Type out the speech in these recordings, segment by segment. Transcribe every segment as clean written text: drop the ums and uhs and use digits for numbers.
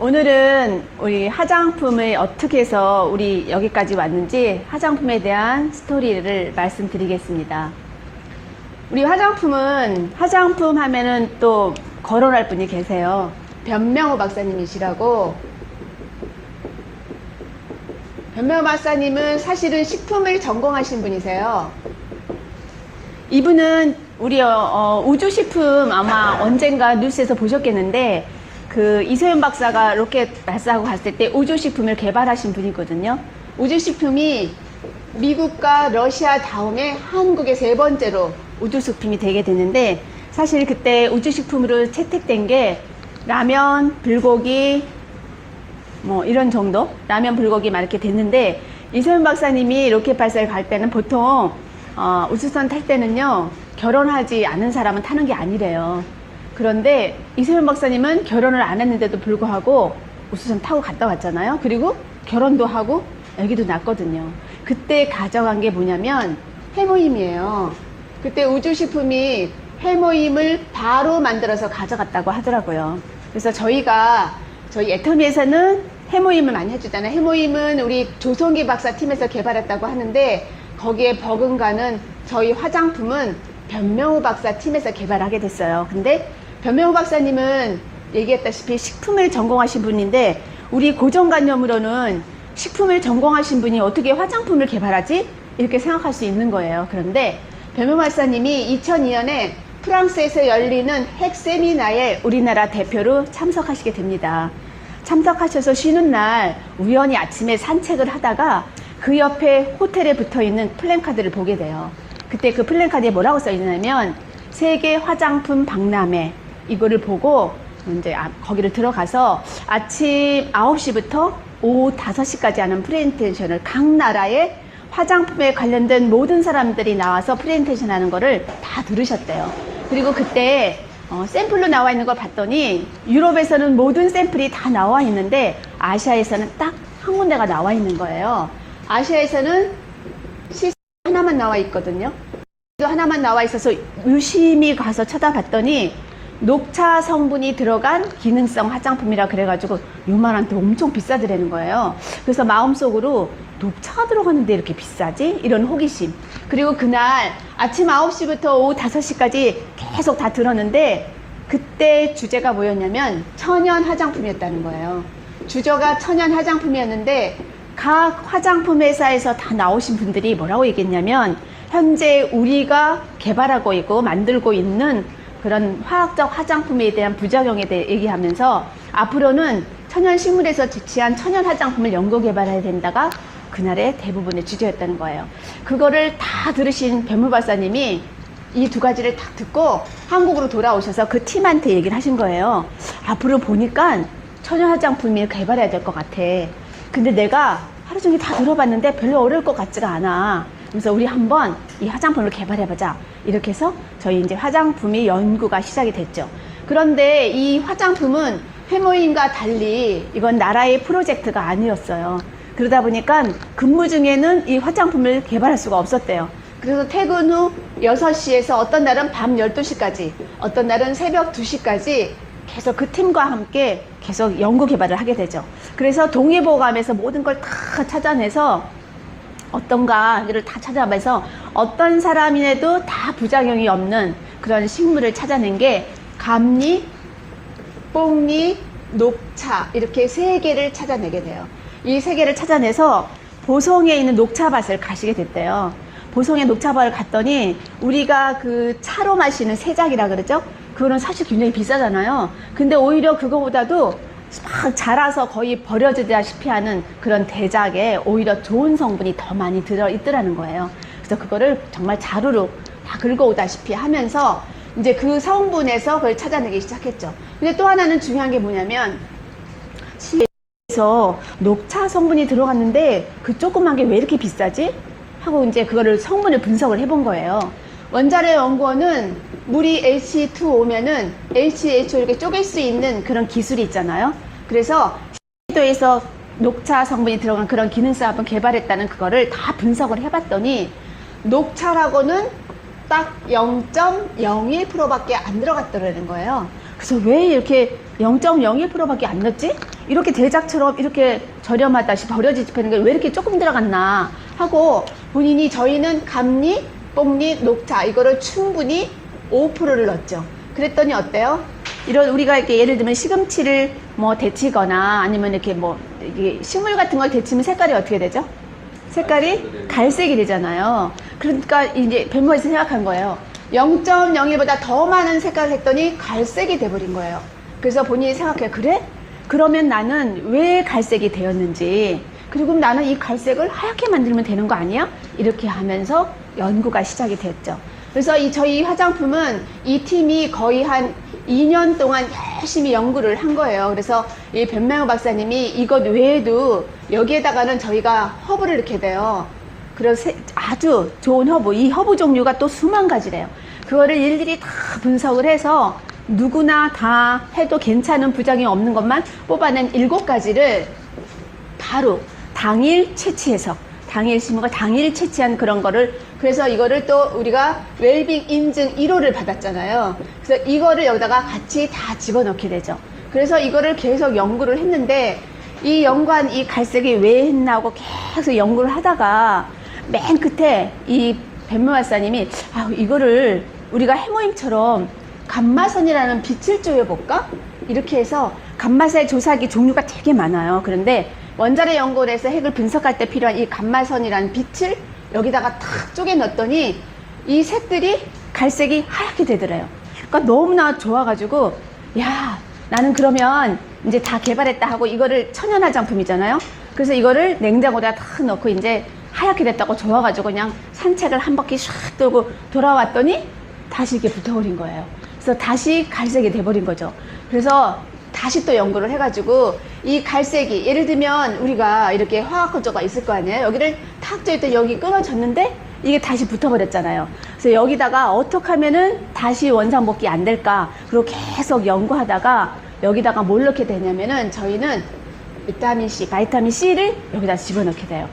오늘은 우리 화장품을 어떻게 해서 우리 여기까지 왔는지 화장품에 대한 스토리를 말씀드리겠습니다. 우리 화장품은 화장품 하면은 또 거론할 분이 계세요. 변명호 박사님이시라고. 변명호 박사님은 사실은 식품을 전공하신 분이세요. 이분은 우리 우주식품 아마 언젠가 뉴스에서 보셨겠는데 그 이소연 박사가 로켓 발사하고 갔을 때 우주식품을 개발하신 분이거든요. 우주식품이 미국과 러시아 다음에 한국의 세 번째로 우주식품이 되게 되는데, 사실 그때 우주식품으로 채택된 게 라면, 불고기 뭐 이런 정도? 라면, 불고기 막 이렇게 됐는데, 이소연 박사님이 로켓 발사를 갈 때는 보통 우주선 탈 때는요 결혼하지 않은 사람은 타는 게 아니래요. 그런데 이소연 박사님은 결혼을 안 했는데도 불구하고 우주선 타고 갔다 왔잖아요. 그리고 결혼도 하고 아기도 낳았거든요. 그때 가져간 게 뭐냐면 해모임이에요. 그때 우주식품이 해모임을 바로 만들어서 가져갔다고 하더라고요. 그래서 저희 애터미에서는 해모임을 많이 해주잖아요. 해모임은 우리 조성기 박사 팀에서 개발했다고 하는데, 거기에 버금가는 저희 화장품은 변명호 박사 팀에서 개발하게 됐어요. 근데 변명호 박사님은 얘기했다시피 식품을 전공하신 분인데, 우리 고정관념으로는 식품을 전공하신 분이 어떻게 화장품을 개발하지? 이렇게 생각할 수 있는 거예요. 그런데 변명호 박사님이 2002년에 프랑스에서 열리는 핵 세미나에 우리나라 대표로 참석하시게 됩니다. 참석하셔서 쉬는 날 우연히 아침에 산책을 하다가 그 옆에 호텔에 붙어있는 플랜카드를 보게 돼요. 그때 그 플랜카드에 뭐라고 써있냐면 세계 화장품 박람회, 이거를 보고 이제 거기를 들어가서 아침 9시부터 오후 5시까지 하는 프레젠테이션을, 각 나라의 화장품에 관련된 모든 사람들이 나와서 프레젠테이션 하는 거를 다 들으셨대요. 그리고 그때 샘플로 나와 있는 걸 봤더니 유럽에서는 모든 샘플이 다 나와 있는데 아시아에서는 딱 한 군데가 나와 있는 거예요. 아시아에서는 시스 하나만 나와 있거든요. 하나만 나와 있어서 유심히 가서 쳐다봤더니 녹차 성분이 들어간 기능성 화장품이라 그래가지고 요만한 데 엄청 비싸더라는 거예요. 그래서 마음속으로 녹차가 들어갔는데 이렇게 비싸지? 이런 호기심. 그리고 그날 아침 9시부터 오후 5시까지 계속 다 들었는데, 그때 주제가 뭐였냐면 천연 화장품이었다는 거예요. 주제가 천연 화장품이었는데 각 화장품 회사에서 다 나오신 분들이 뭐라고 얘기했냐면, 현재 우리가 개발하고 있고 만들고 있는 그런 화학적 화장품에 대한 부작용에 대해 얘기하면서 앞으로는 천연 식물에서 채취한 천연 화장품을 연구 개발해야 된다가 그날의 대부분의 주제였다는 거예요. 그거를 다 들으신 변무 박사님이 이 두 가지를 딱 듣고 한국으로 돌아오셔서 그 팀한테 얘기를 하신 거예요. 앞으로 보니까 천연 화장품을 개발해야 될 것 같아. 근데 내가 하루 종일 다 들어봤는데 별로 어려울 것 같지가 않아. 그래서 우리 한번 이 화장품을 개발해보자. 이렇게 해서 저희 이제 화장품이 연구가 시작이 됐죠. 그런데 이 화장품은 해모임과 달리 이건 나라의 프로젝트가 아니었어요. 그러다 보니까 근무 중에는 이 화장품을 개발할 수가 없었대요. 그래서 퇴근 후 6시에서 어떤 날은 밤 12시까지, 어떤 날은 새벽 2시까지 계속 그 팀과 함께 계속 연구 개발을 하게 되죠. 그래서 동의보감에서 모든 걸 다 찾아내서 어떤가를 다 찾아봐서 어떤 사람이라도 다 부작용이 없는 그런 식물을 찾아낸 게 감리, 뽕리, 녹차, 이렇게 3개를 찾아내게 돼요. 이 3개를 찾아내서 보성에 있는 녹차밭을 가시게 됐대요. 보성의 녹차밭을 갔더니 우리가 그 차로 마시는 세작이라 그러죠? 그거는 사실 굉장히 비싸잖아요. 근데 오히려 그거보다도 막 자라서 거의 버려지다시피 하는 그런 대작에 오히려 좋은 성분이 더 많이 들어있더라는 거예요. 그래서 그거를 정말 자루로 다 긁어오다시피 하면서 이제 그 성분에서 그걸 찾아내기 시작했죠. 근데 또 하나는 중요한 게 뭐냐면, 실내에서 녹차 성분이 들어갔는데 그 조그만 게 왜 이렇게 비싸지? 하고 이제 그거를 성분을 분석을 해본 거예요. 원자력 연구원은 물이 H2O면은 HHO 이렇게 쪼갤 수 있는 그런 기술이 있잖아요. 그래서 시도에서 녹차 성분이 들어간 그런 기능성 화분 개발했다는 그거를 다 분석을 해봤더니 녹차라고는 딱 0.01%밖에 안 들어갔더라는 거예요. 그래서 왜 이렇게 0.01%밖에 안 넣었지? 이렇게 대작처럼 이렇게 저렴하다시 버려지지 파는 게 왜 이렇게 조금 들어갔나 하고 본인이 저희는 감리, 뽕리, 녹차 이거를 충분히 5%를 넣었죠. 그랬더니 어때요? 이런 우리가 이렇게 예를 들면 시금치를 뭐 데치거나 아니면 이렇게 뭐 이게 식물 같은 걸 데치면 색깔이 어떻게 되죠? 색깔이 갈색이 되잖아요. 그러니까 이제 뱀모에서 생각한 거예요. 0.01보다 더 많은 색깔을 했더니 갈색이 돼버린 거예요. 그래서 본인이 생각해요. 그래? 그러면 나는 왜 갈색이 되었는지, 그리고 나는 이 갈색을 하얗게 만들면 되는 거 아니야? 이렇게 하면서 연구가 시작이 됐죠. 그래서 저희 화장품은 이 팀이 거의 한 2년 동안 열심히 연구를 한 거예요. 그래서 이 변명호 박사님이 이것 외에도 여기에다가는 저희가 허브를 넣게 돼요. 그래서 아주 좋은 허브, 이 허브 종류가 또 수만 가지래요. 그거를 일일이 다 분석을 해서 누구나 다 해도 괜찮은 부작용이 없는 것만 뽑아낸 7가지를 바로 당일 채취해서, 당일 심은 당일 채취한 그런 거를, 그래서 이거를 또 우리가 웰빙 인증 1호를 받았잖아요. 그래서 이거를 여기다가 같이 다 집어넣게 되죠. 그래서 이거를 계속 연구를 했는데, 이 연구한 이 갈색이 왜 했나 하고 계속 연구를 하다가 맨 끝에 이 뱀모 박사님이 이거를 우리가 해모임처럼 감마선이라는 빛을 쪼여볼까? 이렇게 해서 감마선의 조사기 종류가 되게 많아요. 그런데 원자력 연구를 해서 핵을 분석할 때 필요한 이 감마선이라는 빛을 여기다가 탁 쪼개 넣었더니 이 색들이 갈색이 하얗게 되더래요. 그러니까 너무나 좋아가지고, 야, 나는 그러면 이제 다 개발했다 하고, 이거를 천연 화장품이잖아요. 그래서 이거를 냉장고에다 탁 넣고 이제 하얗게 됐다고 좋아가지고 그냥 산책을 한 바퀴 샥 돌고 돌아왔더니 다시 이렇게 붙어버린 거예요. 그래서 다시 갈색이 돼버린 거죠. 그래서 다시 또 연구를 해가지고 이 갈색이, 예를 들면 우리가 이렇게 화학 건조가 있을 거 아니에요. 여기를 탁 조였더니 여기 끊어졌는데 이게 다시 붙어버렸잖아요. 그래서 여기다가 어떻게 하면은 다시 원상복귀 안 될까, 그리고 계속 연구하다가 여기다가 뭘 넣게 되냐면은 저희는 비타민 C, 바이타민 C를 여기다 집어넣게 돼요.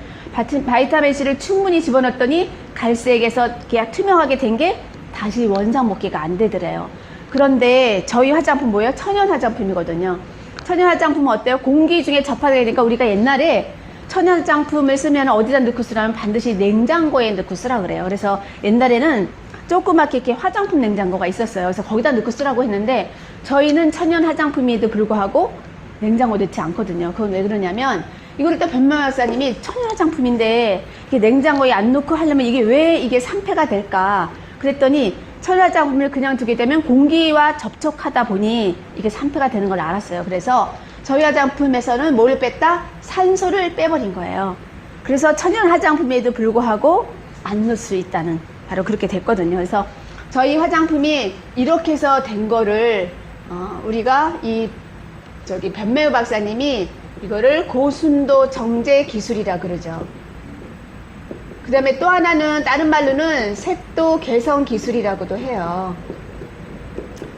바이타민 C를 충분히 집어넣었더니 갈색에서 그냥 투명하게 된 게 다시 원상복귀가 안 되더래요. 그런데 저희 화장품 뭐예요? 천연 화장품이거든요. 천연 화장품은 어때요? 공기 중에 접하게 되니까 우리가 옛날에 천연 화장품을 쓰면 어디다 넣고 쓰라면 반드시 냉장고에 넣고 쓰라 그래요. 그래서 옛날에는 조그맣게 이렇게 화장품 냉장고가 있었어요. 그래서 거기다 넣고 쓰라고 했는데 저희는 천연 화장품에도 불구하고 냉장고에 넣지 않거든요. 그건 왜 그러냐면 이걸 또 변명 박사님이 천연 화장품인데 이게 냉장고에 안 넣고 하려면 이게 왜 이게 산패가 될까? 그랬더니 천연 화장품을 그냥 두게 되면 공기와 접촉하다 보니 이게 산패가 되는 걸 알았어요. 그래서 저희 화장품에서는 뭘 뺐다? 산소를 빼버린 거예요. 그래서 천연 화장품에도 불구하고 안 넣을 수 있다는, 바로 그렇게 됐거든요. 그래서 저희 화장품이 이렇게 해서 된 거를 우리가 변매우 박사님이 이거를 고순도 정제 기술이라 그러죠. 그 다음에 또 하나는 다른 말로는 색도 개성 기술이라고도 해요.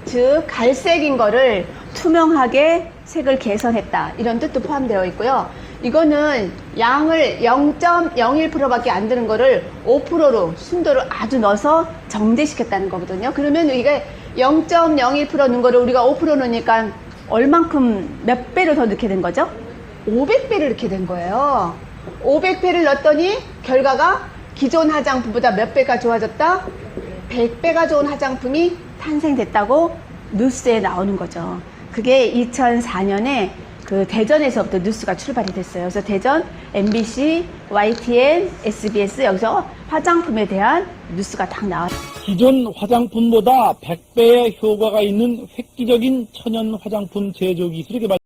즉 갈색인 거를 투명하게 색을 개선했다, 이런 뜻도 포함되어 있고요. 이거는 양을 0.01%밖에 안 되는 거를 5%로 순도를 아주 넣어서 정제시켰다는 거거든요. 그러면 이게 0.01% 넣은 거를 우리가 5% 넣으니까 얼만큼 몇 배를 더 넣게 된 거죠? 500배를 넣게 된 거예요. 500배를 넣었더니 결과가 기존 화장품보다 몇 배가 좋아졌다? 100배가 좋은 화장품이 탄생됐다고 뉴스에 나오는 거죠. 그게 2004년에 그 대전에서부터 뉴스가 출발이 됐어요. 그래서 대전, MBC, YTN, SBS 여기서 화장품에 대한 뉴스가 딱 나왔어요. 기존 화장품보다 100배의 효과가 있는 획기적인 천연 화장품 제조 기술이 개발